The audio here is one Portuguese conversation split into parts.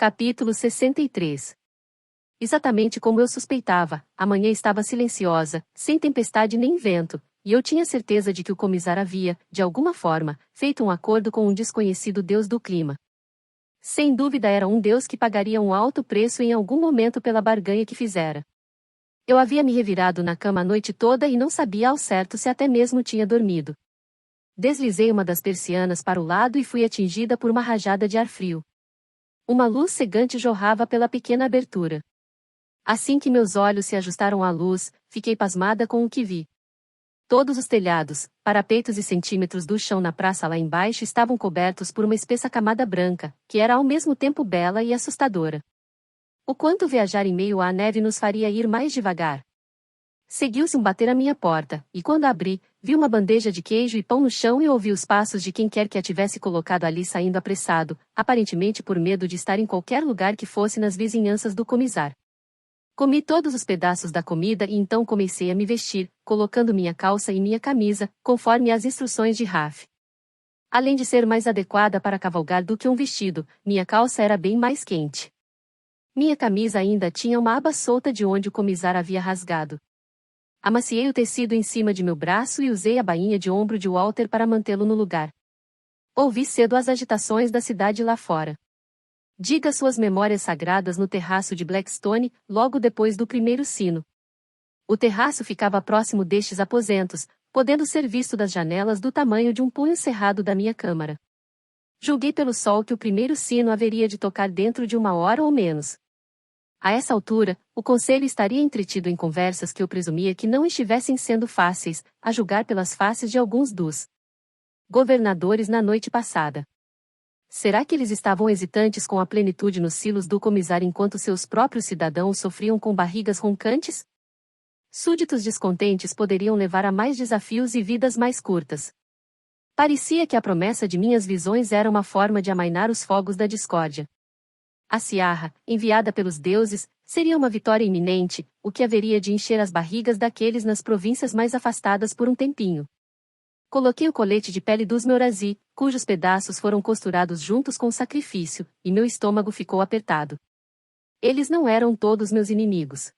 Capítulo 63. Exatamente como eu suspeitava, a manhã estava silenciosa, sem tempestade nem vento, e eu tinha certeza de que o comissário havia, de alguma forma, feito um acordo com um desconhecido deus do clima. Sem dúvida era um deus que pagaria um alto preço em algum momento pela barganha que fizera. Eu havia me revirado na cama a noite toda e não sabia ao certo se até mesmo tinha dormido. Deslizei uma das persianas para o lado e fui atingida por uma rajada de ar frio. Uma luz cegante jorrava pela pequena abertura. Assim que meus olhos se ajustaram à luz, fiquei pasmada com o que vi. Todos os telhados, parapeitos e centímetros do chão na praça lá embaixo estavam cobertos por uma espessa camada branca, que era ao mesmo tempo bela e assustadora. O quanto viajar em meio à neve nos faria ir mais devagar. Seguiu-se um bater à minha porta, e quando abri, vi uma bandeja de queijo e pão no chão e ouvi os passos de quem quer que a tivesse colocado ali saindo apressado, aparentemente por medo de estar em qualquer lugar que fosse nas vizinhanças do comissário. Comi todos os pedaços da comida e então comecei a me vestir, colocando minha calça e minha camisa, conforme as instruções de Raf. Além de ser mais adequada para cavalgar do que um vestido, minha calça era bem mais quente. Minha camisa ainda tinha uma aba solta de onde o comissário havia rasgado. Amaciei o tecido em cima de meu braço e usei a bainha de ombro de Walter para mantê-lo no lugar. Ouvi cedo as agitações da cidade lá fora. Diga suas memórias sagradas no terraço de Blackstone, logo depois do primeiro sino. O terraço ficava próximo destes aposentos, podendo ser visto das janelas do tamanho de um punho cerrado da minha câmara. Julguei pelo sol que o primeiro sino haveria de tocar dentro de 1 hora ou menos. A essa altura, o conselho estaria entretido em conversas que eu presumia que não estivessem sendo fáceis, a julgar pelas faces de alguns dos governadores na noite passada. Será que eles estavam hesitantes com a plenitude nos silos do comissário enquanto seus próprios cidadãos sofriam com barrigas roncantes? Súditos descontentes poderiam levar a mais desafios e vidas mais curtas. Parecia que a promessa de minhas visões era uma forma de amainar os fogos da discórdia. A Ciarra, enviada pelos deuses, seria uma vitória iminente, o que haveria de encher as barrigas daqueles nas províncias mais afastadas por um tempinho. Coloquei o colete de pele dos Meurazi, cujos pedaços foram costurados juntos com sacrifício, e meu estômago ficou apertado. Eles não eram todos meus inimigos.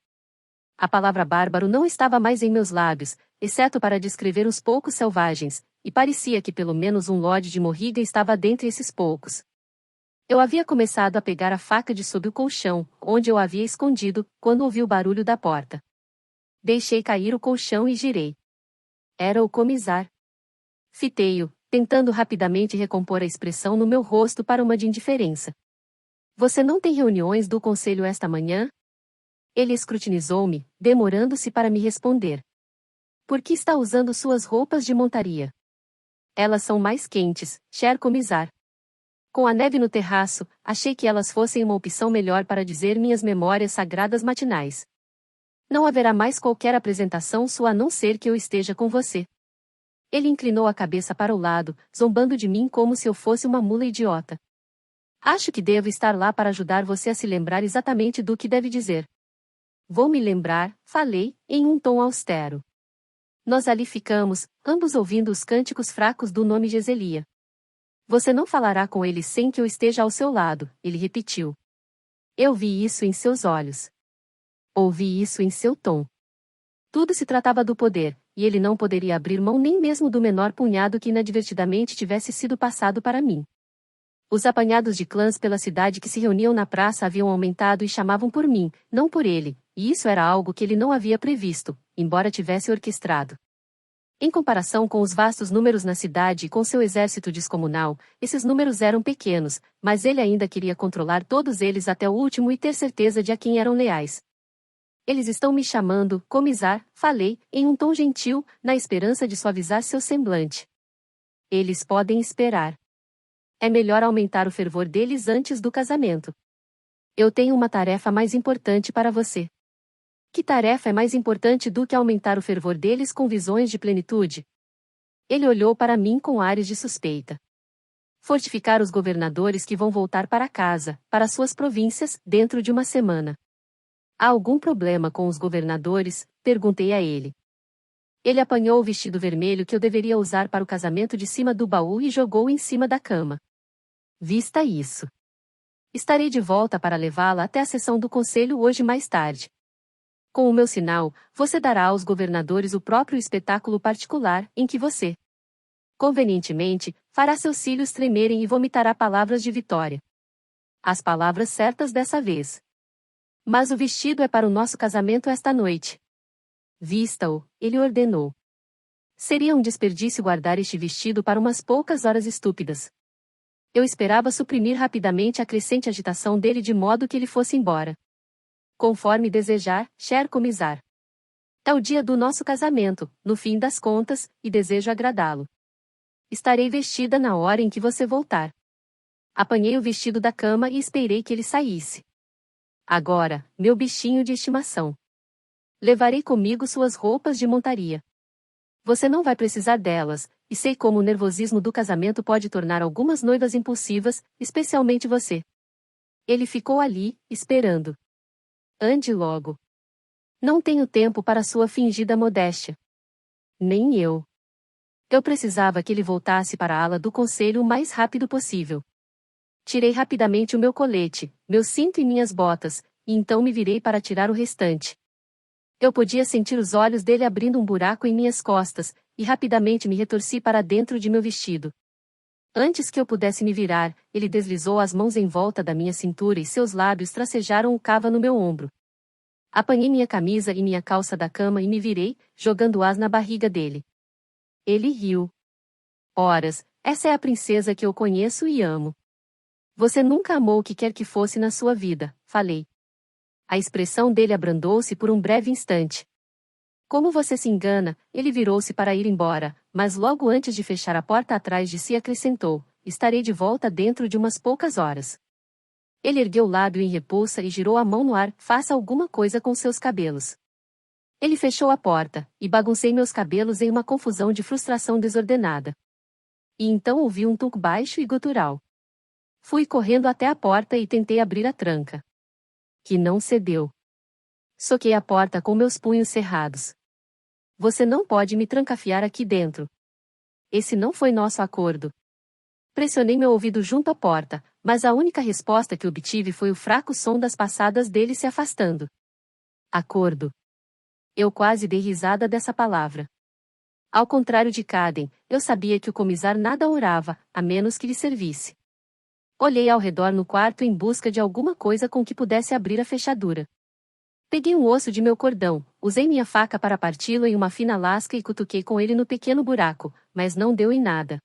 A palavra bárbaro não estava mais em meus lábios, exceto para descrever os poucos selvagens, e parecia que pelo menos um lorde de Morriga estava dentre esses poucos. Eu havia começado a pegar a faca de sob o colchão, onde eu a havia escondido, quando ouvi o barulho da porta. Deixei cair o colchão e girei. Era o comissário. Fitei-o, tentando rapidamente recompor a expressão no meu rosto para uma de indiferença. Você não tem reuniões do conselho esta manhã? Ele escrutinizou-me, demorando-se para me responder. Por que está usando suas roupas de montaria? Elas são mais quentes, cher comissário. Com a neve no terraço, achei que elas fossem uma opção melhor para dizer minhas memórias sagradas matinais. Não haverá mais qualquer apresentação sua a não ser que eu esteja com você. Ele inclinou a cabeça para o lado, zombando de mim como se eu fosse uma mula idiota. Acho que devo estar lá para ajudar você a se lembrar exatamente do que deve dizer. Vou me lembrar, falei, em um tom austero. Nós ali ficamos, ambos ouvindo os cânticos fracos do nome Geselia. Você não falará com ele sem que eu esteja ao seu lado, ele repetiu. Eu vi isso em seus olhos. Ouvi isso em seu tom. Tudo se tratava do poder, e ele não poderia abrir mão nem mesmo do menor punhado que inadvertidamente tivesse sido passado para mim. Os apanhados de clãs pela cidade que se reuniam na praça haviam aumentado e chamavam por mim, não por ele, e isso era algo que ele não havia previsto, embora tivesse orquestrado. Em comparação com os vastos números na cidade e com seu exército descomunal, esses números eram pequenos, mas ele ainda queria controlar todos eles até o último e ter certeza de a quem eram leais. Eles estão me chamando, comissário, falei, em um tom gentil, na esperança de suavizar seu semblante. Eles podem esperar. É melhor aumentar o fervor deles antes do casamento. Eu tenho uma tarefa mais importante para você. Que tarefa é mais importante do que aumentar o fervor deles com visões de plenitude? Ele olhou para mim com ares de suspeita. Fortificar os governadores que vão voltar para casa, para suas províncias, dentro de 1 semana. Há algum problema com os governadores? Perguntei a ele. Ele apanhou o vestido vermelho que eu deveria usar para o casamento de cima do baú e jogou em cima da cama. Vista isso. Estarei de volta para levá-la até a sessão do conselho hoje mais tarde. Com o meu sinal, você dará aos governadores o próprio espetáculo particular em que você, convenientemente, fará seus cílios tremerem e vomitará palavras de vitória. As palavras certas dessa vez. Mas o vestido é para o nosso casamento esta noite. Vista-o, ele ordenou. Seria um desperdício guardar este vestido para umas poucas horas estúpidas. Eu esperava suprimir rapidamente a crescente agitação dele de modo que ele fosse embora. Conforme desejar, cher comisar. É o dia do nosso casamento, no fim das contas, e desejo agradá-lo. Estarei vestida na hora em que você voltar. Apanhei o vestido da cama e esperei que ele saísse. Agora, meu bichinho de estimação. Levarei comigo suas roupas de montaria. Você não vai precisar delas, e sei como o nervosismo do casamento pode tornar algumas noivas impulsivas, especialmente você. Ele ficou ali, esperando. Ande logo. Não tenho tempo para sua fingida modéstia. Nem eu. Eu precisava que ele voltasse para a ala do conselho o mais rápido possível. Tirei rapidamente o meu colete, meu cinto e minhas botas, e então me virei para tirar o restante. Eu podia sentir os olhos dele abrindo um buraco em minhas costas, e rapidamente me retorci para dentro de meu vestido. Antes que eu pudesse me virar, ele deslizou as mãos em volta da minha cintura e seus lábios tracejaram o cava no meu ombro. Apanhei minha camisa e minha calça da cama e me virei, jogando-as na barriga dele. Ele riu. Horas, essa é a princesa que eu conheço e amo. Você nunca amou o que quer que fosse na sua vida, falei. A expressão dele abrandou-se por um breve instante. Como você se engana, ele virou-se para ir embora, mas logo antes de fechar a porta atrás de si acrescentou, estarei de volta dentro de umas poucas horas. Ele ergueu o lábio em repulsa e girou a mão no ar, faça alguma coisa com seus cabelos. Ele fechou a porta, e baguncei meus cabelos em uma confusão de frustração desordenada. E então ouvi um tunk baixo e gutural. Fui correndo até a porta e tentei abrir a tranca. Que não cedeu. Soquei a porta com meus punhos cerrados. Você não pode me trancafiar aqui dentro. Esse não foi nosso acordo. Pressionei meu ouvido junto à porta, mas a única resposta que obtive foi o fraco som das passadas dele se afastando. Acordo. Eu quase dei risada dessa palavra. Ao contrário de Caden, eu sabia que o comisar nada orava, a menos que lhe servisse. Olhei ao redor no quarto em busca de alguma coisa com que pudesse abrir a fechadura. Peguei um osso de meu cordão, usei minha faca para parti-lo em uma fina lasca e cutuquei com ele no pequeno buraco, mas não deu em nada.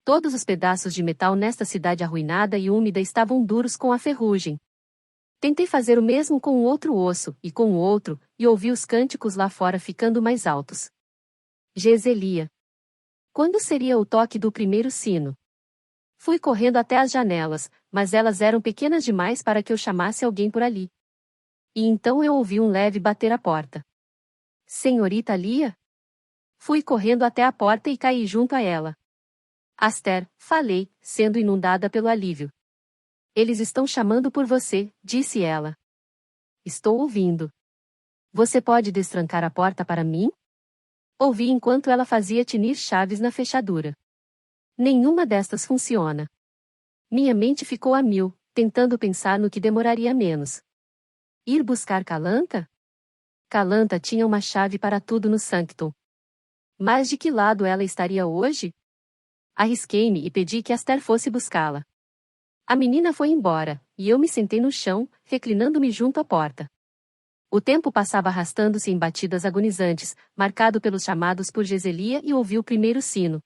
Todos os pedaços de metal nesta cidade arruinada e úmida estavam duros com a ferrugem. Tentei fazer o mesmo com o outro osso, e com o outro, e ouvi os cânticos lá fora ficando mais altos. Geselia. Quando seria o toque do primeiro sino? Fui correndo até as janelas, mas elas eram pequenas demais para que eu chamasse alguém por ali. E então eu ouvi um leve bater à porta. Senhorita Lia? Fui correndo até a porta e caí junto a ela. Aster, falei, sendo inundada pelo alívio. Eles estão chamando por você, disse ela. Estou ouvindo. Você pode destrancar a porta para mim? Ouvi enquanto ela fazia tinir chaves na fechadura. Nenhuma destas funciona. Minha mente ficou a mil, tentando pensar no que demoraria menos. Ir buscar Calanta? Calanta tinha uma chave para tudo no Sanctum. Mas de que lado ela estaria hoje? Arrisquei-me e pedi que Aster fosse buscá-la. A menina foi embora, e eu me sentei no chão, reclinando-me junto à porta. O tempo passava arrastando-se em batidas agonizantes, marcado pelos chamados por Geselia e ouvi o primeiro sino.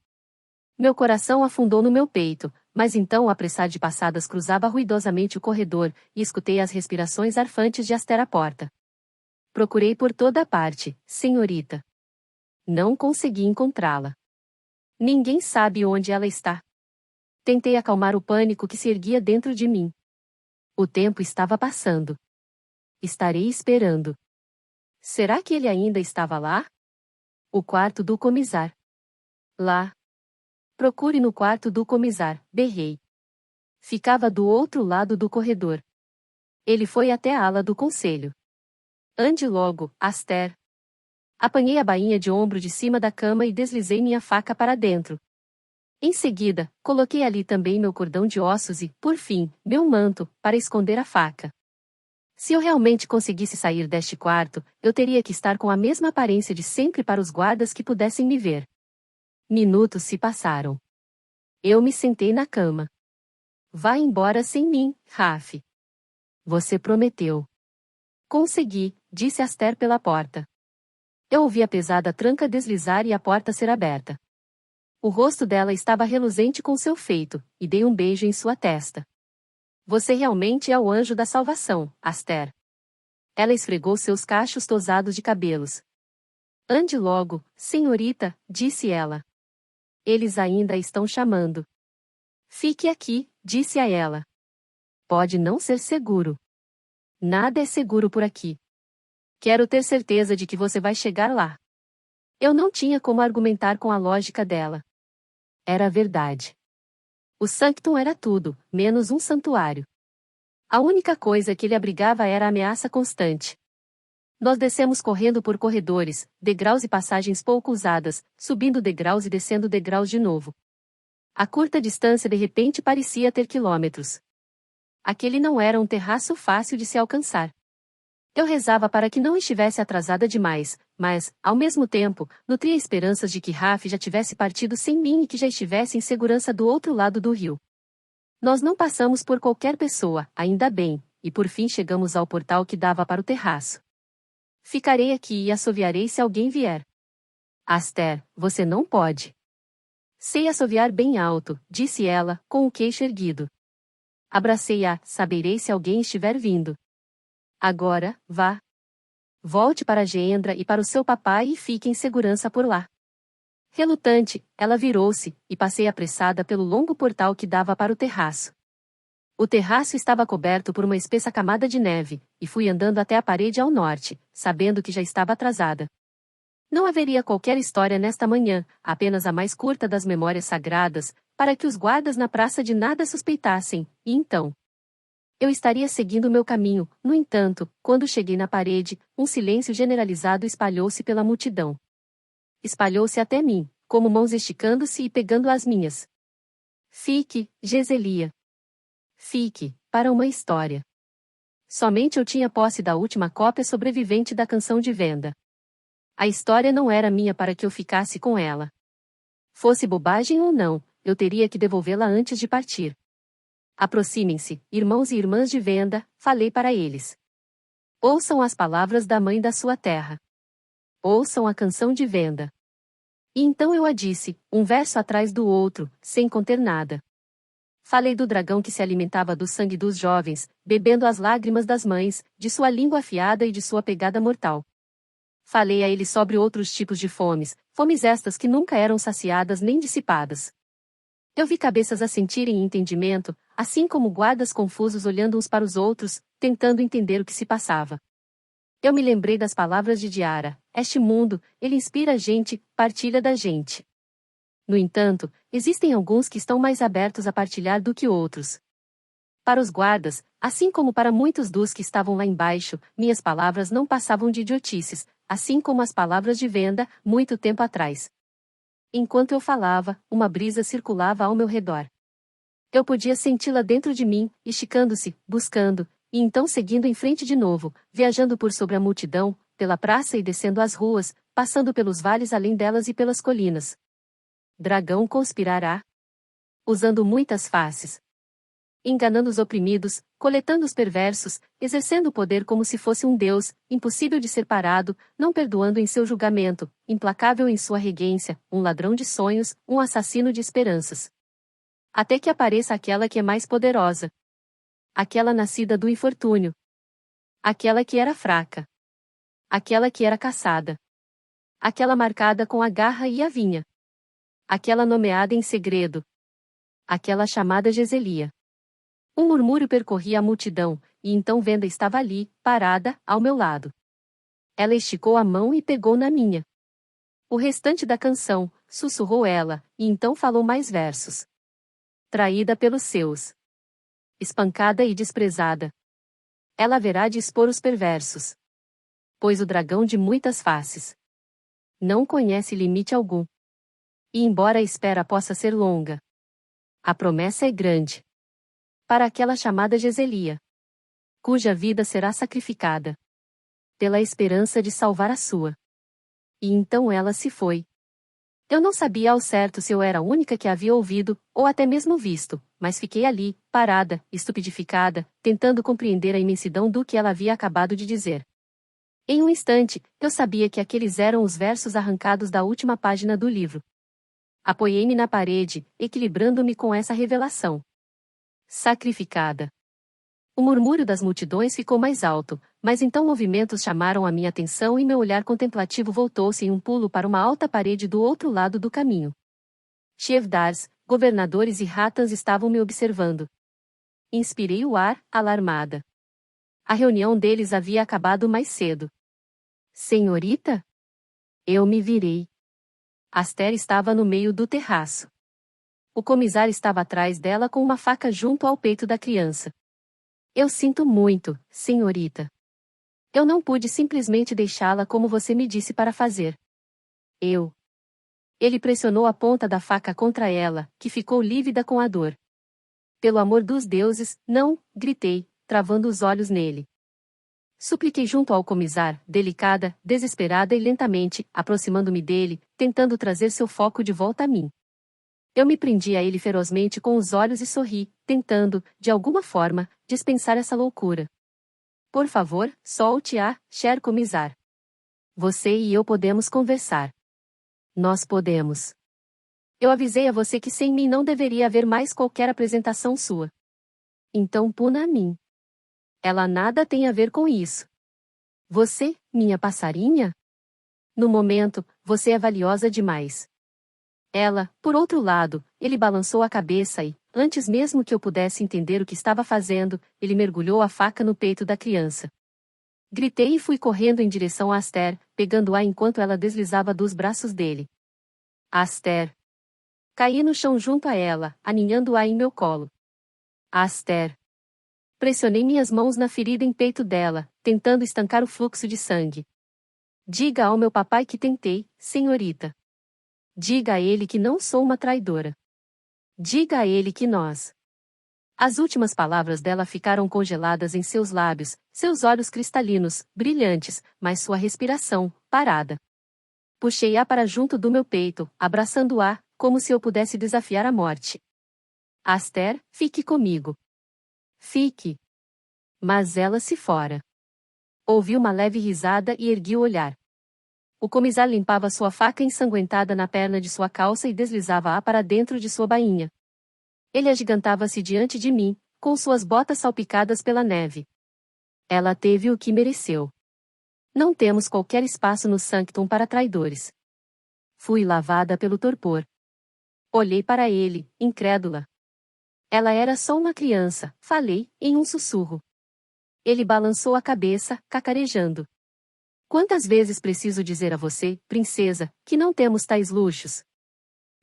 Meu coração afundou no meu peito, mas então o apressar de passadas cruzava ruidosamente o corredor, e escutei as respirações arfantes de Aster à porta. Procurei por toda a parte, senhorita. Não consegui encontrá-la. Ninguém sabe onde ela está. Tentei acalmar o pânico que se erguia dentro de mim. O tempo estava passando. Estarei esperando. Será que ele ainda estava lá? O quarto do comisar. Lá. Procure no quarto do comisar, berrei. Ficava do outro lado do corredor. Ele foi até a ala do conselho. Ande logo, Aster. Apanhei a bainha de ombro de cima da cama e deslizei minha faca para dentro. Em seguida, coloquei ali também meu cordão de ossos e, por fim, meu manto, para esconder a faca. Se eu realmente conseguisse sair deste quarto, eu teria que estar com a mesma aparência de sempre para os guardas que pudessem me ver. Minutos se passaram. Eu me sentei na cama. Vá embora sem mim, Raf. Você prometeu. Consegui, disse Aster pela porta. Eu ouvi a pesada tranca deslizar e a porta ser aberta. O rosto dela estava reluzente com seu feito, e dei um beijo em sua testa. Você realmente é o anjo da salvação, Aster. Ela esfregou seus cachos tosados de cabelos. Ande logo, senhorita, disse ela. Eles ainda estão chamando. Fique aqui, disse a ela. Pode não ser seguro. Nada é seguro por aqui. Quero ter certeza de que você vai chegar lá. Eu não tinha como argumentar com a lógica dela. Era verdade. O Sanctum era tudo, menos um santuário. A única coisa que lhe abrigava era a ameaça constante. Nós descemos correndo por corredores, degraus e passagens pouco usadas, subindo degraus e descendo degraus de novo. A curta distância de repente parecia ter quilômetros. Aquele não era um terraço fácil de se alcançar. Eu rezava para que não estivesse atrasada demais, mas, ao mesmo tempo, nutria esperanças de que Raf já tivesse partido sem mim e que já estivesse em segurança do outro lado do rio. Nós não passamos por qualquer pessoa, ainda bem, e por fim chegamos ao portal que dava para o terraço. Ficarei aqui e assoviarei se alguém vier. Aster, você não pode. Sei assoviar bem alto, disse ela, com o queixo erguido. Abracei-a, saberei se alguém estiver vindo. Agora, vá. Volte para Geendra e para o seu papai e fique em segurança por lá. Relutante, ela virou-se, e passei apressada pelo longo portal que dava para o terraço. O terraço estava coberto por uma espessa camada de neve, e fui andando até a parede ao norte, sabendo que já estava atrasada. Não haveria qualquer história nesta manhã, apenas a mais curta das memórias sagradas, para que os guardas na praça de nada suspeitassem, e então... Eu estaria seguindo meu caminho, no entanto, quando cheguei na parede, um silêncio generalizado espalhou-se pela multidão. Espalhou-se até mim, como mãos esticando-se e pegando as minhas. Fique, Geselia. Fique, para uma história. Somente eu tinha posse da última cópia sobrevivente da canção de venda. A história não era minha para que eu ficasse com ela. Fosse bobagem ou não, eu teria que devolvê-la antes de partir. Aproximem-se, irmãos e irmãs de venda, falei para eles. Ouçam as palavras da mãe da sua terra. Ouçam a canção de venda. E então eu a disse, um verso atrás do outro, sem conter nada. Falei do dragão que se alimentava do sangue dos jovens, bebendo as lágrimas das mães, de sua língua afiada e de sua pegada mortal. Falei a ele sobre outros tipos de fomes, fomes estas que nunca eram saciadas nem dissipadas. Eu vi cabeças assentirem em entendimento, assim como guardas confusos olhando uns para os outros, tentando entender o que se passava. Eu me lembrei das palavras de Diara: este mundo, ele inspira a gente, partilha da gente. No entanto, existem alguns que estão mais abertos a partilhar do que outros. Para os guardas, assim como para muitos dos que estavam lá embaixo, minhas palavras não passavam de idiotices, assim como as palavras de venda, muito tempo atrás. Enquanto eu falava, uma brisa circulava ao meu redor. Eu podia senti-la dentro de mim, esticando-se, buscando, e então seguindo em frente de novo, viajando por sobre a multidão, pela praça e descendo as ruas, passando pelos vales além delas e pelas colinas. Dragão conspirará. Usando muitas faces. Enganando os oprimidos, coletando os perversos, exercendo o poder como se fosse um deus, impossível de ser parado, não perdoando em seu julgamento, implacável em sua regência, um ladrão de sonhos, um assassino de esperanças. Até que apareça aquela que é mais poderosa. Aquela nascida do infortúnio. Aquela que era fraca. Aquela que era caçada. Aquela marcada com a garra e a vinha. Aquela nomeada em segredo. Aquela chamada Geselia. Um murmúrio percorria a multidão, e então Venda estava ali, parada, ao meu lado. Ela esticou a mão e pegou na minha. O restante da canção, sussurrou ela, e então falou mais versos. Traída pelos seus. Espancada e desprezada. Ela haverá de expor os perversos. Pois o dragão de muitas faces não conhece limite algum. E embora a espera possa ser longa, a promessa é grande. Para aquela chamada Geselia, cuja vida será sacrificada pela esperança de salvar a sua. E então ela se foi. Eu não sabia ao certo se eu era a única que a havia ouvido, ou até mesmo visto, mas fiquei ali, parada, estupidificada, tentando compreender a imensidão do que ela havia acabado de dizer. Em um instante, eu sabia que aqueles eram os versos arrancados da última página do livro. Apoiei-me na parede, equilibrando-me com essa revelação. Sacrificada. O murmúrio das multidões ficou mais alto, mas então movimentos chamaram a minha atenção e meu olhar contemplativo voltou-se em um pulo para uma alta parede do outro lado do caminho. Chevdars, governadores e Ratans estavam me observando. Inspirei o ar, alarmada. A reunião deles havia acabado mais cedo. Senhorita? Eu me virei. Aster estava no meio do terraço. O comissário estava atrás dela com uma faca junto ao peito da criança. Eu sinto muito, senhorita. Eu não pude simplesmente deixá-la como você me disse para fazer. Ele pressionou a ponta da faca contra ela, que ficou lívida com a dor. Pelo amor dos deuses, não, gritei, travando os olhos nele. Supliquei junto ao comissário, delicada, desesperada e lentamente, aproximando-me dele, tentando trazer seu foco de volta a mim. Eu me prendi a ele ferozmente com os olhos e sorri, tentando, de alguma forma, dispensar essa loucura. Por favor, solte-a, cher comissário. Você e eu podemos conversar. Nós podemos. Eu avisei a você que sem mim não deveria haver mais qualquer apresentação sua. Então puna a mim. Ela nada tem a ver com isso. Você, minha passarinha? No momento, você é valiosa demais. Ela, por outro lado, ele balançou a cabeça e, antes mesmo que eu pudesse entender o que estava fazendo, ele mergulhou a faca no peito da criança. Gritei e fui correndo em direção a Aster, pegando-a enquanto ela deslizava dos braços dele. Aster. Caí no chão junto a ela, aninhando-a em meu colo. Aster. Pressionei minhas mãos na ferida em peito dela, tentando estancar o fluxo de sangue. Diga ao meu papai que tentei, senhorita. Diga a ele que não sou uma traidora. Diga a ele que nós. As últimas palavras dela ficaram congeladas em seus lábios, seus olhos cristalinos, brilhantes, mas sua respiração, parada. Puxei-a para junto do meu peito, abraçando-a, como se eu pudesse desafiar a morte. Aster, fique comigo. Fique. Mas ela se fora. Ouvi uma leve risada e ergui o olhar. O comissário limpava sua faca ensanguentada na perna de sua calça e deslizava-a para dentro de sua bainha. Ele agigantava-se diante de mim, com suas botas salpicadas pela neve. Ela teve o que mereceu. Não temos qualquer espaço no sanctum para traidores. Fui lavada pelo torpor. Olhei para ele, incrédula. Ela era só uma criança, falei, em um sussurro. Ele balançou a cabeça, cacarejando. Quantas vezes preciso dizer a você, princesa, que não temos tais luxos?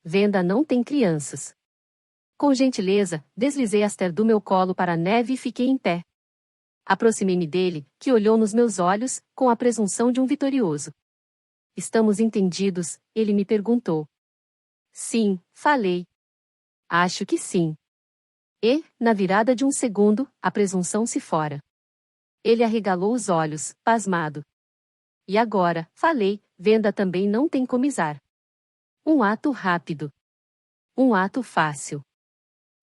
Venda não tem crianças. Com gentileza, deslizei Aster do meu colo para a neve e fiquei em pé. Aproximei-me dele, que olhou nos meus olhos, com a presunção de um vitorioso. Estamos entendidos? Ele me perguntou. Sim, falei. Acho que sim. E, na virada de um segundo, a presunção se fora. Ele arregalou os olhos, pasmado. E agora, falei, venda também não tem comissário. Um ato rápido. Um ato fácil.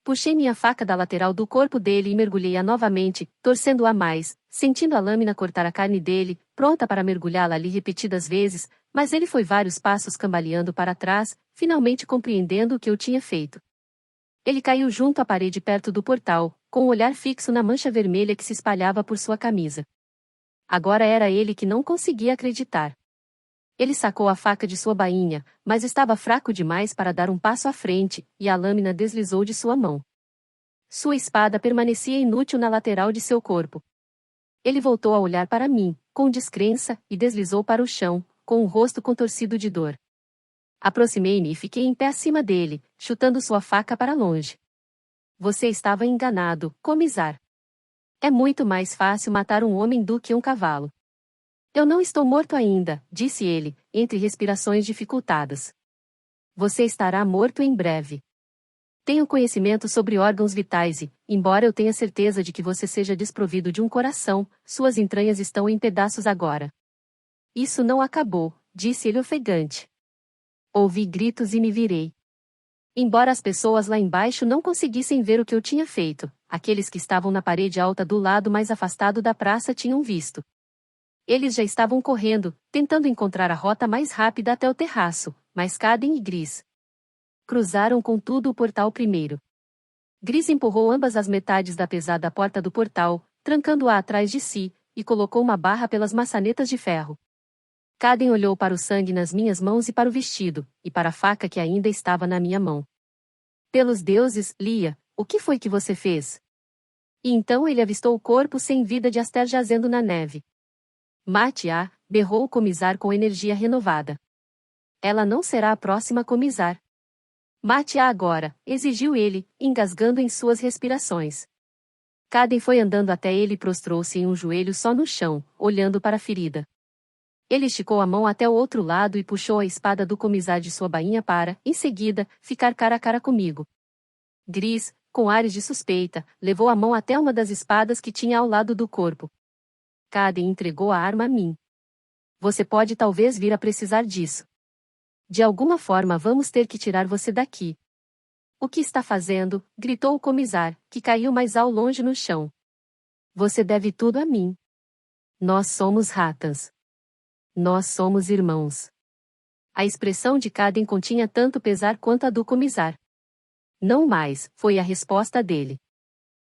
Puxei minha faca da lateral do corpo dele e mergulhei-a novamente, torcendo-a mais, sentindo a lâmina cortar a carne dele, pronta para mergulhá-la ali repetidas vezes, mas ele foi vários passos cambaleando para trás, finalmente compreendendo o que eu tinha feito. Ele caiu junto à parede perto do portal, com o olhar fixo na mancha vermelha que se espalhava por sua camisa. Agora era ele que não conseguia acreditar. Ele sacou a faca de sua bainha, mas estava fraco demais para dar um passo à frente, e a lâmina deslizou de sua mão. Sua espada permanecia inútil na lateral de seu corpo. Ele voltou a olhar para mim, com descrença, e deslizou para o chão, com o rosto contorcido de dor. Aproximei-me e fiquei em pé acima dele, chutando sua faca para longe. Você estava enganado, comissário. É muito mais fácil matar um homem do que um cavalo. Eu não estou morto ainda, disse ele, entre respirações dificultadas. Você estará morto em breve. Tenho conhecimento sobre órgãos vitais e, embora eu tenha certeza de que você seja desprovido de um coração, suas entranhas estão em pedaços agora. Isso não acabou, disse ele ofegante. Ouvi gritos e me virei. Embora as pessoas lá embaixo não conseguissem ver o que eu tinha feito, aqueles que estavam na parede alta do lado mais afastado da praça tinham visto. Eles já estavam correndo, tentando encontrar a rota mais rápida até o terraço, mas Caden e Gris cruzaram contudo o portal primeiro. Gris empurrou ambas as metades da pesada porta do portal, trancando-a atrás de si, e colocou uma barra pelas maçanetas de ferro. Caden olhou para o sangue nas minhas mãos e para o vestido, e para a faca que ainda estava na minha mão. Pelos deuses, Lia, o que foi que você fez? E então ele avistou o corpo sem vida de Aster jazendo na neve. Mate-a, berrou o comisar com energia renovada. Ela não será a próxima comisar. Mate-a agora, exigiu ele, engasgando em suas respirações. Caden foi andando até ele e prostrou-se em um joelho só no chão, olhando para a ferida. Ele esticou a mão até o outro lado e puxou a espada do comisar de sua bainha para, em seguida, ficar cara a cara comigo. Gris, com ares de suspeita, levou a mão até uma das espadas que tinha ao lado do corpo. Caden entregou a arma a mim. Você pode talvez vir a precisar disso. De alguma forma vamos ter que tirar você daqui. O que está fazendo? Gritou o comisar, que caiu mais ao longe no chão. Você deve tudo a mim. Nós somos ratas. Nós somos irmãos. A expressão de Caden continha tanto pesar quanto a do comisar. Não mais, foi a resposta dele.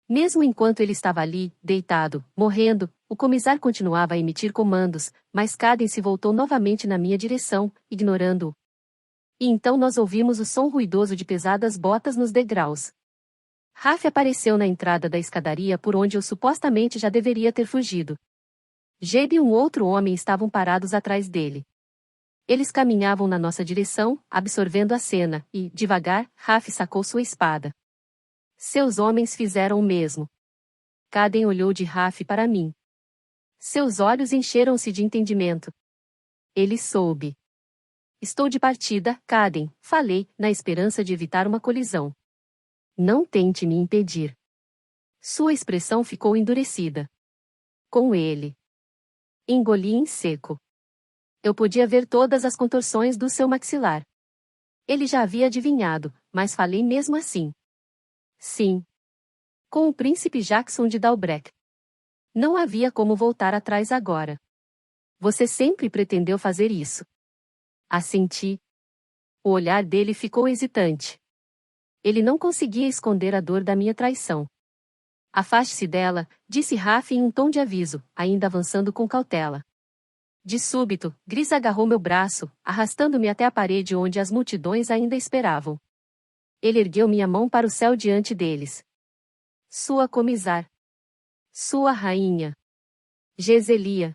Mesmo enquanto ele estava ali, deitado, morrendo, o comisar continuava a emitir comandos, mas Caden se voltou novamente na minha direção, ignorando-o. E então nós ouvimos o som ruidoso de pesadas botas nos degraus. Raf apareceu na entrada da escadaria por onde eu supostamente já deveria ter fugido. Jeb e um outro homem estavam parados atrás dele. Eles caminhavam na nossa direção, absorvendo a cena, e, devagar, Raf sacou sua espada. Seus homens fizeram o mesmo. Caden olhou de Raf para mim. Seus olhos encheram-se de entendimento. Ele soube. Estou de partida, Caden, falei, na esperança de evitar uma colisão. Não tente me impedir. Sua expressão ficou endurecida. Com ele. Engoli em seco. Eu podia ver todas as contorções do seu maxilar. Ele já havia adivinhado, mas falei mesmo assim. Sim. Com o príncipe Jackson de Dalbrek. Não havia como voltar atrás agora. Você sempre pretendeu fazer isso. Assenti. O olhar dele ficou hesitante. Ele não conseguia esconder a dor da minha traição. Afaste-se dela, disse Raf em um tom de aviso, ainda avançando com cautela. De súbito, Gris agarrou meu braço, arrastando-me até a parede onde as multidões ainda esperavam. Ele ergueu minha mão para o céu diante deles. Sua comisar. Sua rainha. Geselia.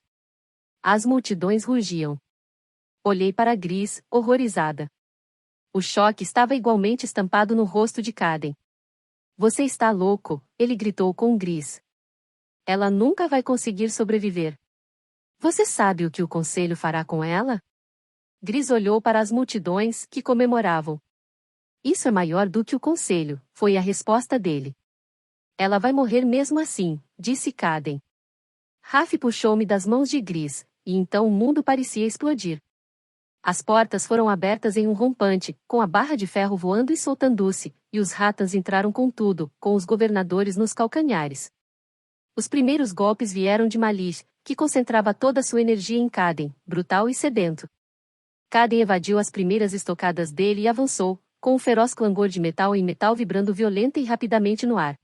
As multidões rugiam. Olhei para Gris, horrorizada. O choque estava igualmente estampado no rosto de Caden. Você está louco, ele gritou com Gris. Ela nunca vai conseguir sobreviver. Você sabe o que o conselho fará com ela? Gris olhou para as multidões, que comemoravam. Isso é maior do que o conselho, foi a resposta dele. Ela vai morrer mesmo assim, disse Caden. Raf puxou-me das mãos de Gris, e então o mundo parecia explodir. As portas foram abertas em um rompante, com a barra de ferro voando e soltando-se, e os Ratans entraram com tudo, com os governadores nos calcanhares. Os primeiros golpes vieram de Malish, que concentrava toda sua energia em Caden, brutal e sedento. Caden evadiu as primeiras estocadas dele e avançou, com um feroz clangor de metal em metal vibrando violenta e rapidamente no ar.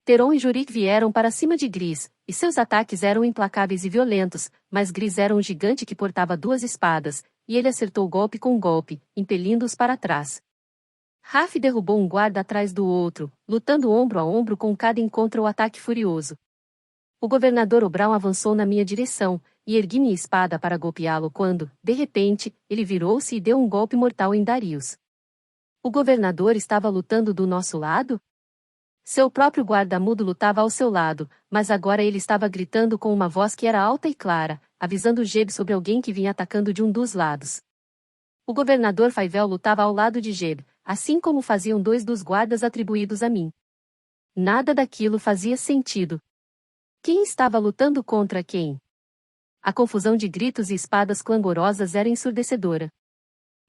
Teron e Jurik vieram para cima de Gris, e seus ataques eram implacáveis e violentos, mas Gris era um gigante que portava duas espadas, e ele acertou golpe com golpe, impelindo-os para trás. Raf derrubou um guarda atrás do outro, lutando ombro a ombro com Caden contra o ataque furioso. O governador Obrão avançou na minha direção, e ergui minha espada para golpeá-lo quando, de repente, ele virou-se e deu um golpe mortal em Darius. O governador estava lutando do nosso lado? Seu próprio guarda-mudo lutava ao seu lado, mas agora ele estava gritando com uma voz que era alta e clara, avisando Jeb sobre alguém que vinha atacando de um dos lados. O governador Faivel lutava ao lado de Geb, assim como faziam 2 dos guardas atribuídos a mim. Nada daquilo fazia sentido. Quem estava lutando contra quem? A confusão de gritos e espadas clangorosas era ensurdecedora.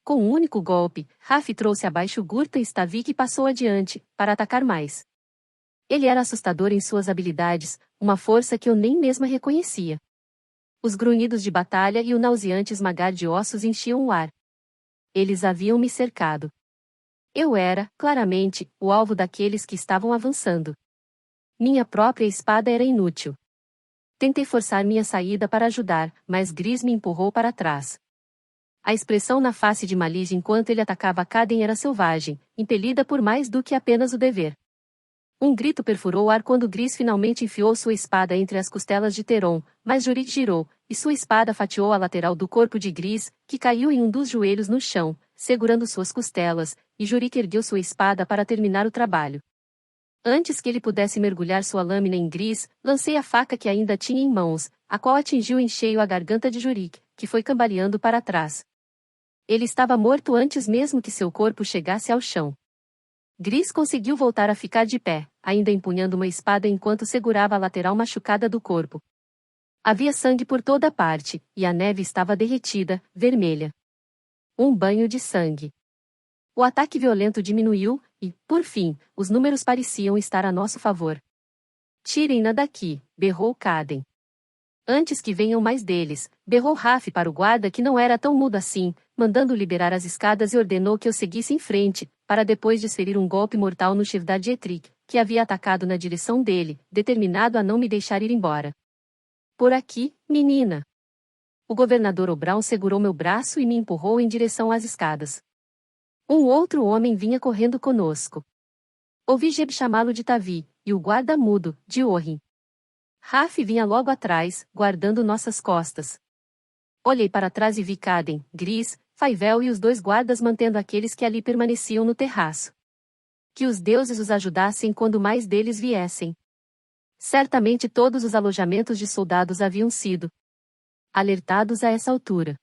Com um único golpe, Raf trouxe abaixo Gurta e Stavik e passou adiante, para atacar mais. Ele era assustador em suas habilidades, uma força que eu nem mesma reconhecia. Os grunhidos de batalha e o nauseante esmagar de ossos enchiam o ar. Eles haviam me cercado. Eu era, claramente, o alvo daqueles que estavam avançando. Minha própria espada era inútil. Tentei forçar minha saída para ajudar, mas Gris me empurrou para trás. A expressão na face de Malige enquanto ele atacava Kaden era selvagem, impelida por mais do que apenas o dever. Um grito perfurou o ar quando Gris finalmente enfiou sua espada entre as costelas de Teron, mas Jurik girou, e sua espada fatiou a lateral do corpo de Gris, que caiu em um dos joelhos no chão, segurando suas costelas, e Jurik ergueu sua espada para terminar o trabalho. Antes que ele pudesse mergulhar sua lâmina em Gris, lancei a faca que ainda tinha em mãos, a qual atingiu em cheio a garganta de Jurik, que foi cambaleando para trás. Ele estava morto antes mesmo que seu corpo chegasse ao chão. Gris conseguiu voltar a ficar de pé, ainda empunhando uma espada enquanto segurava a lateral machucada do corpo. Havia sangue por toda parte, e a neve estava derretida, vermelha. Um banho de sangue. O ataque violento diminuiu, e, por fim, os números pareciam estar a nosso favor. Tirem-na daqui, berrou Kaden. Antes que venham mais deles, berrou Raf para o guarda que não era tão mudo assim, mandando liberar as escadas e ordenou que eu seguisse em frente, para depois desferir um golpe mortal no Shevdad de Etrik, que havia atacado na direção dele, determinado a não me deixar ir embora. Por aqui, menina. O governador Obrão segurou meu braço e me empurrou em direção às escadas. Um outro homem vinha correndo conosco. Ouvi Geb chamá-lo de Tavi, e o guarda mudo, de Orrin. Raf vinha logo atrás, guardando nossas costas. Olhei para trás e vi Kaden, Gris, Faivel e os 2 guardas mantendo aqueles que ali permaneciam no terraço. Que os deuses os ajudassem quando mais deles viessem. Certamente todos os alojamentos de soldados haviam sido alertados a essa altura.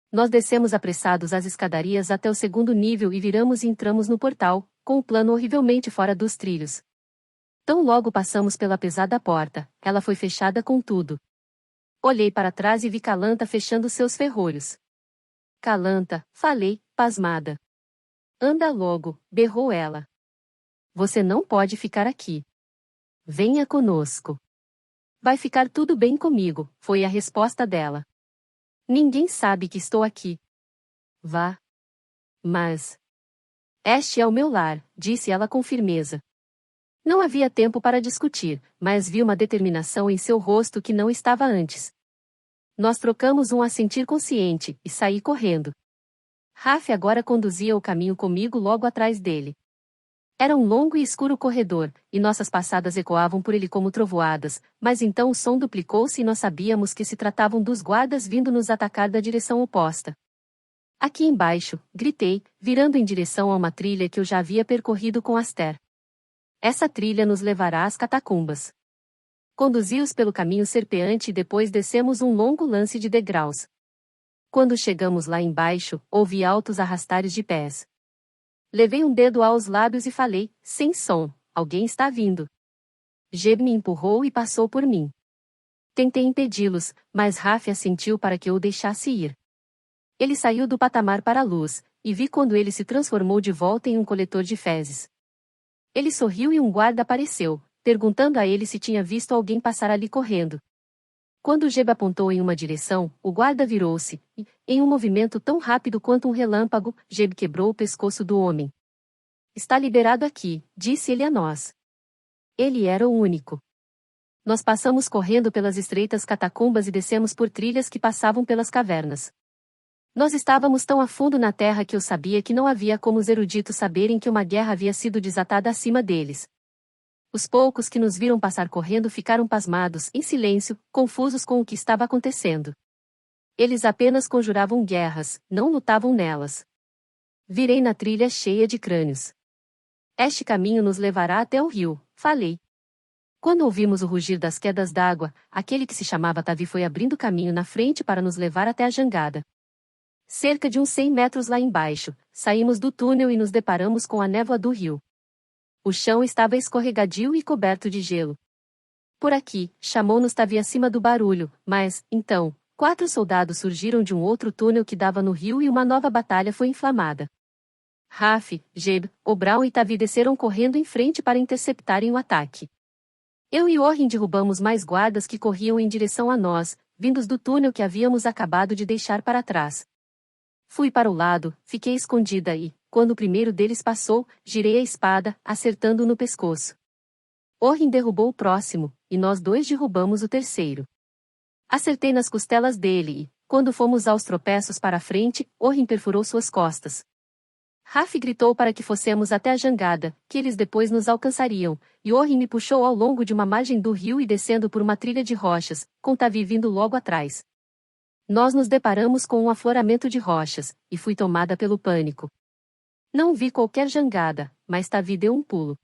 Nós descemos apressados as escadarias até o 2º nível e viramos e entramos no portal, com o plano horrivelmente fora dos trilhos. Tão logo passamos pela pesada porta, ela foi fechada com tudo. Olhei para trás e vi Calanta fechando seus ferrolhos. Calanta, falei, pasmada. Anda logo, berrou ela. Você não pode ficar aqui. Venha conosco. Vai ficar tudo bem comigo, foi a resposta dela. Ninguém sabe que estou aqui. Vá. Mas. Este é o meu lar, disse ela com firmeza. Não havia tempo para discutir, mas vi uma determinação em seu rosto que não estava antes. Nós trocamos um assentir consciente, e saí correndo. Raf agora conduzia o caminho comigo logo atrás dele. Era um longo e escuro corredor, e nossas passadas ecoavam por ele como trovoadas, mas então o som duplicou-se e nós sabíamos que se tratavam dos guardas vindo nos atacar da direção oposta. Aqui embaixo, gritei, virando em direção a uma trilha que eu já havia percorrido com Aster. Essa trilha nos levará às catacumbas. Conduzi-os pelo caminho serpeante e depois descemos um longo lance de degraus. Quando chegamos lá embaixo, ouvi altos arrastares de pés. Levei um dedo aos lábios e falei, sem som, alguém está vindo. Geb me empurrou e passou por mim. Tentei impedi-los, mas Raf assentiu para que eu o deixasse ir. Ele saiu do patamar para a luz, e vi quando ele se transformou de volta em um coletor de fezes. Ele sorriu e um guarda apareceu, perguntando a ele se tinha visto alguém passar ali correndo. Quando Geb apontou em uma direção, o guarda virou-se, e, em um movimento tão rápido quanto um relâmpago, Geb quebrou o pescoço do homem. Está liberado aqui, disse ele a nós. Ele era o único. Nós passamos correndo pelas estreitas catacumbas e descemos por trilhas que passavam pelas cavernas. Nós estávamos tão a fundo na terra que eu sabia que não havia como os eruditos saberem que uma guerra havia sido desatada acima deles. Os poucos que nos viram passar correndo ficaram pasmados, em silêncio, confusos com o que estava acontecendo. Eles apenas conjuravam guerras, não lutavam nelas. Virei na trilha cheia de crânios. Este caminho nos levará até o rio, falei. Quando ouvimos o rugir das quedas d'água, aquele que se chamava Tavi foi abrindo caminho na frente para nos levar até a jangada. Cerca de uns 100 metros lá embaixo, saímos do túnel e nos deparamos com a névoa do rio. O chão estava escorregadio e coberto de gelo. Por aqui, chamou-nos Tavi acima do barulho, mas, então, 4 soldados surgiram de um outro túnel que dava no rio e uma nova batalha foi inflamada. Raf, Jeb, O'Brien e Tavi desceram correndo em frente para interceptarem o ataque. Eu e Orrin derrubamos mais guardas que corriam em direção a nós, vindos do túnel que havíamos acabado de deixar para trás. Fui para o lado, fiquei escondida e, quando o primeiro deles passou, girei a espada, acertando-o no pescoço. Orrin derrubou o próximo, e nós dois derrubamos o terceiro. Acertei nas costelas dele e, quando fomos aos tropeços para a frente, Orrin perfurou suas costas. Raf gritou para que fossemos até a jangada, que eles depois nos alcançariam, e Orrin me puxou ao longo de uma margem do rio e descendo por uma trilha de rochas, com Tavi vindo logo atrás. Nós nos deparamos com um afloramento de rochas, e fui tomada pelo pânico. Não vi qualquer jangada, mas Tavi deu um pulo.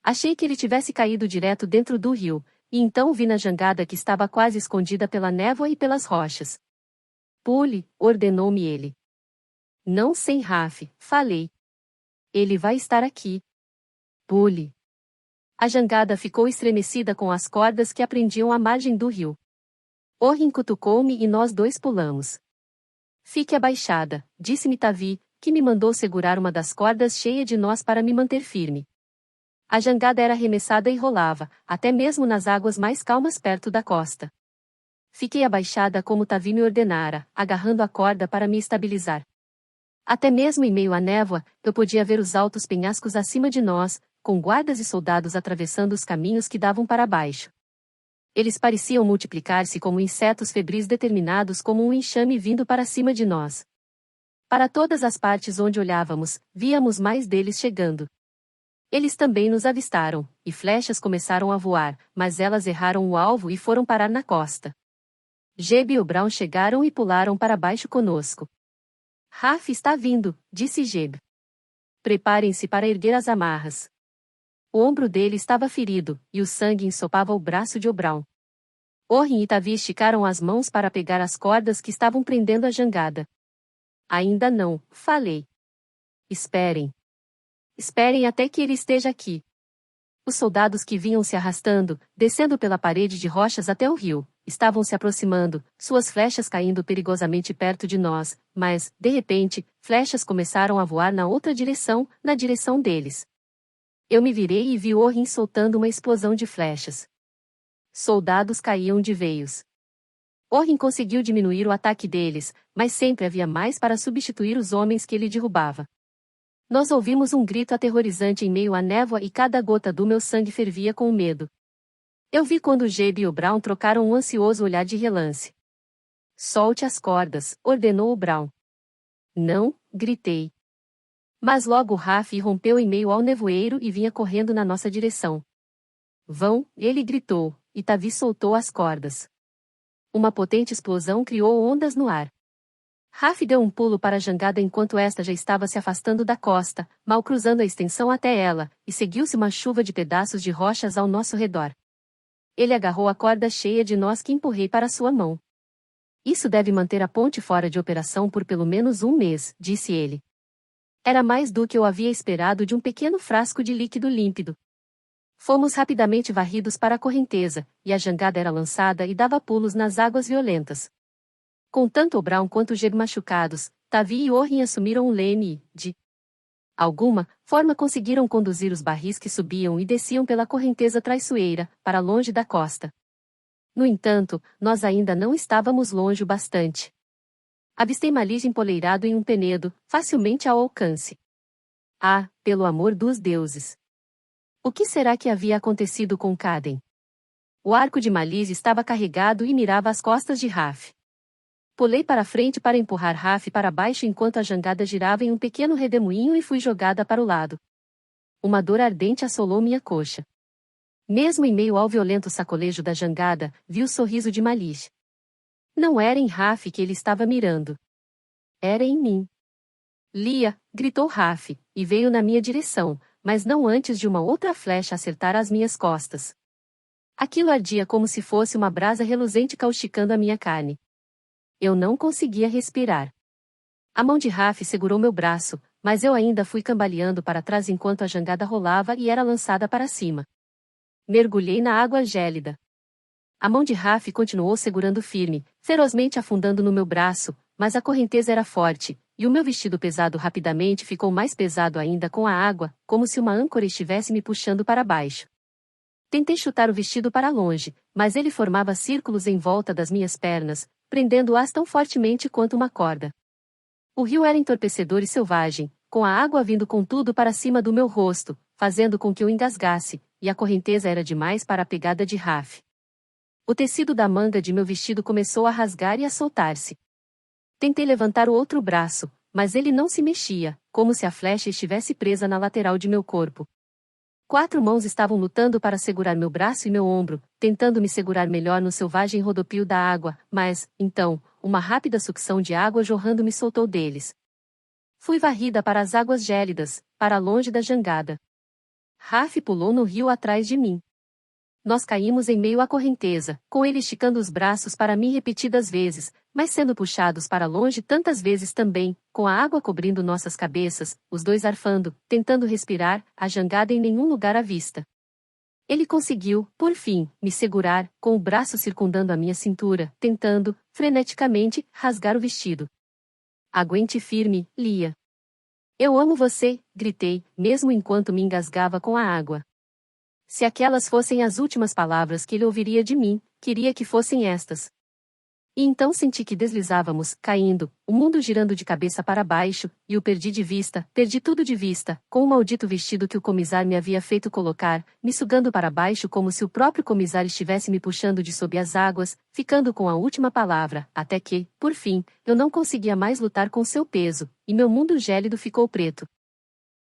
Achei que ele tivesse caído direto dentro do rio, e então vi na jangada que estava quase escondida pela névoa e pelas rochas. Pule, ordenou-me ele. Não sem Raf, falei. Ele vai estar aqui. Pule. A jangada ficou estremecida com as cordas que aprendiam à margem do rio. Orrin cutucou-me e nós dois pulamos. Fique abaixada, disse-me Tavi, que me mandou segurar uma das cordas cheia de nós para me manter firme. A jangada era arremessada e rolava, até mesmo nas águas mais calmas perto da costa. Fiquei abaixada como Tavi me ordenara, agarrando a corda para me estabilizar. Até mesmo em meio à névoa, eu podia ver os altos penhascos acima de nós, com guardas e soldados atravessando os caminhos que davam para baixo. Eles pareciam multiplicar-se como insetos febris determinados como um enxame vindo para cima de nós. Para todas as partes onde olhávamos, víamos mais deles chegando. Eles também nos avistaram, e flechas começaram a voar, mas elas erraram o alvo e foram parar na costa. Jeb e O'Brien chegaram e pularam para baixo conosco. Raf está vindo, disse Jeb. Preparem-se para erguer as amarras. O ombro dele estava ferido, e o sangue ensopava o braço de O'Brien. Orrin e Tavi esticaram as mãos para pegar as cordas que estavam prendendo a jangada. Ainda não, falei. Esperem. Esperem até que ele esteja aqui. Os soldados que vinham se arrastando, descendo pela parede de rochas até o rio, estavam se aproximando, suas flechas caindo perigosamente perto de nós, mas, de repente, flechas começaram a voar na outra direção, na direção deles. Eu me virei e vi Orrin soltando uma explosão de flechas. Soldados caíam de veios. Orrin conseguiu diminuir o ataque deles, mas sempre havia mais para substituir os homens que ele derrubava. Nós ouvimos um grito aterrorizante em meio à névoa e cada gota do meu sangue fervia com medo. Eu vi quando Jeb e O'Brien trocaram um ansioso olhar de relance. Solte as cordas, ordenou O'Brien. Não, gritei. Mas logo Raf rompeu em meio ao nevoeiro e vinha correndo na nossa direção. Vão, ele gritou, e Tavi soltou as cordas. Uma potente explosão criou ondas no ar. Raf deu um pulo para a jangada enquanto esta já estava se afastando da costa, mal cruzando a extensão até ela, e seguiu-se uma chuva de pedaços de rochas ao nosso redor. Ele agarrou a corda cheia de nós que empurrei para sua mão. Isso deve manter a ponte fora de operação por pelo menos um mês, disse ele. Era mais do que eu havia esperado de um pequeno frasco de líquido límpido. Fomos rapidamente varridos para a correnteza, e a jangada era lançada e dava pulos nas águas violentas. Com tanto O'Brien quanto Jeb machucados, Tavi e Orrin assumiram o leme e, de alguma forma conseguiram conduzir os barris que subiam e desciam pela correnteza traiçoeira, para longe da costa. No entanto, nós ainda não estávamos longe o bastante. Avistei Malige empoleirado em um penedo, facilmente ao alcance. Ah, pelo amor dos deuses! O que será que havia acontecido com Caden? O arco de Malige estava carregado e mirava as costas de Raf. Pulei para frente para empurrar Raf para baixo enquanto a jangada girava em um pequeno redemoinho e fui jogada para o lado. Uma dor ardente assolou minha coxa. Mesmo em meio ao violento sacolejo da jangada, vi o sorriso de Malige. Não era em Raf que ele estava mirando. Era em mim. Lia, gritou Raf, e veio na minha direção, mas não antes de uma outra flecha acertar as minhas costas. Aquilo ardia como se fosse uma brasa reluzente causticando a minha carne. Eu não conseguia respirar. A mão de Raf segurou meu braço, mas eu ainda fui cambaleando para trás enquanto a jangada rolava e era lançada para cima. Mergulhei na água gélida. A mão de Raf continuou segurando firme, ferozmente afundando no meu braço, mas a correnteza era forte, e o meu vestido pesado rapidamente ficou mais pesado ainda com a água, como se uma âncora estivesse me puxando para baixo. Tentei chutar o vestido para longe, mas ele formava círculos em volta das minhas pernas, prendendo-as tão fortemente quanto uma corda. O rio era entorpecedor e selvagem, com a água vindo com tudo para cima do meu rosto, fazendo com que eu engasgasse, e a correnteza era demais para a pegada de Raf. O tecido da manga de meu vestido começou a rasgar e a soltar-se. Tentei levantar o outro braço, mas ele não se mexia, como se a flecha estivesse presa na lateral de meu corpo. 4 mãos estavam lutando para segurar meu braço e meu ombro, tentando me segurar melhor no selvagem rodopio da água, mas, então, uma rápida sucção de água jorrando me soltou deles. Fui varrida para as águas gélidas, para longe da jangada. Raf pulou no rio atrás de mim. Nós caímos em meio à correnteza, com ele esticando os braços para mim repetidas vezes, mas sendo puxados para longe tantas vezes também, com a água cobrindo nossas cabeças, os dois arfando, tentando respirar, a jangada em nenhum lugar à vista. Ele conseguiu, por fim, me segurar, com o braço circundando a minha cintura, tentando, freneticamente, rasgar o vestido. Aguente firme, Lia. Eu amo você, gritei, mesmo enquanto me engasgava com a água. Se aquelas fossem as últimas palavras que ele ouviria de mim, queria que fossem estas. E então senti que deslizávamos, caindo, o mundo girando de cabeça para baixo, e o perdi de vista, perdi tudo de vista, com o maldito vestido que o comissário me havia feito colocar, me sugando para baixo como se o próprio comissário estivesse me puxando de sob as águas, ficando com a última palavra, até que, por fim, eu não conseguia mais lutar com seu peso, e meu mundo gélido ficou preto.